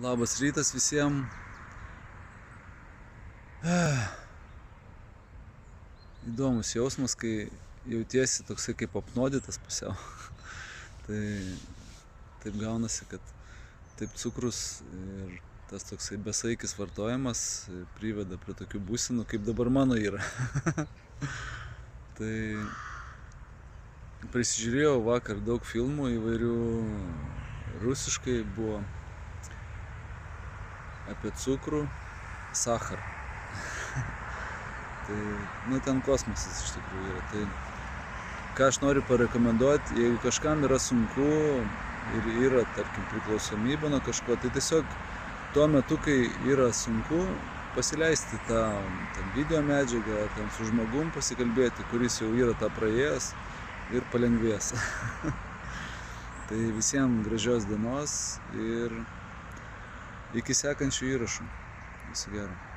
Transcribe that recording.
Labas rytas visiems. Įdomus jausmas, kai jautiesi toksai kaip apnuodytas pusiau. Tai taip gaunasi, kad taip cukrus ir tas toksai besaikis vartojimas priveda prie tokių būsenų, kaip dabar mano yra. Tai prisižiūrėjau vakar daug filmų įvairių, rusiškai buvo apie cukrų, sacharą. Tai, ten kosmosas iš tikrųjų yra. Tai, ką aš noriu parekomenduoti, jeigu kažkam yra sunku ir yra, tarkim, priklausomybė nuo kažko, tai tiesiog tuo metu, kai yra sunku, pasileisti tą video medžiagą, su žmogum pasikalbėti, kuris jau yra tą praėjęs ir palengvės. Tai visiems gražios dienos ir iki sekančių įrašų. Viso gero.